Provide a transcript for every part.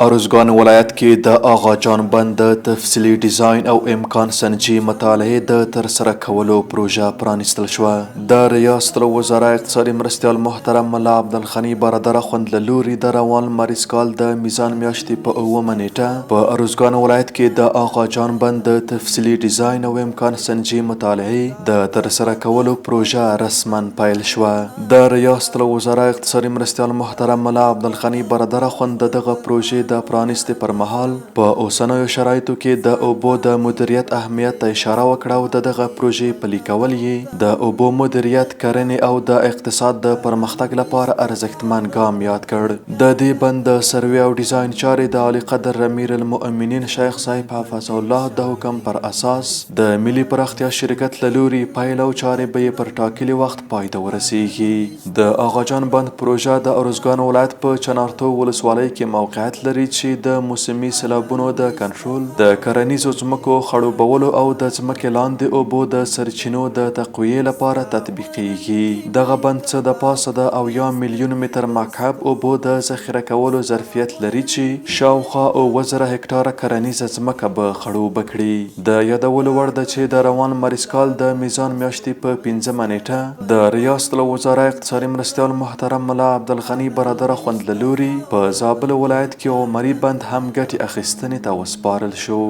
ارزګان ولایت کې د آغاجان بند د تفصیلي ډیزاین او امکان سنجي مطالعې د ترسره کولو پروژه پرانیستل شوه. د ریاست الوزراء اقتصادي مرستيال محترم عبدالغني برادر اخوند لوري د روان لمریز کال د میزان میاشتې په 9 نېټه په ارزګان ولایت کې د آغاجان بند د تفصیلي ډیزاین او امکان سنجي مطالعې د ترسره کولو پروژه رسما پیل شوه. د ریاست الوزراء اقتصادي مرستيال محترم عبدالغني برادر اخوند دغه پروژې د پرانیستي پر مهال په اوسنیو شرایطو کې د اوبو د مدیریت اهمیت ته اشاره وکړه او دغه پروژې پلي کول یې د اوبو مدیریت، کرنې او د اقتصاد د پرمختګ لپاره ارزښتمن ګام یاد کړ. د دې بند د سروې او ډیزاین چارې د عالی قدر امیر المؤمنین شیخ صاحب حفظه الله د حکم پر اساس د ملي پراختیا شرکت لوري پیل او چارې به پر ټاکلي وخت پای ته ورسیږي. د آغاجان بند پروژه د ارزګان ولایت په چنارتو ولسوالۍ کې موقعیت لري چې د موسمي سیلابونو د کنټرول، د کرنیزو ځمکو خړوبولو او د ځمکې لاندې اوبو د سرچینو د تقویې لپاره تطبیقیږي. دغه بند څه د پاسه د 70 میلیون متر مکعب اوبو د ذخیره کولو ظرفیت لري چې شاوخوا 2000 هکټاره کرنیزه ځمکه به خړوبه کړي. د یادولو وړ ده چې د روان مرستیال د میزان میاشتې په 5 نېټه د ریاست الوزراء اقتصادي مرستيال محترم عبدالغني برادر اخوند لوري په زابل ولایت کې عمري بند هم ګټې اخیستنې ته وسپارل شو.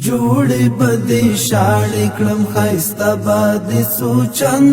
جوړې بدې شاړې کړم ښایسته به دې سوچن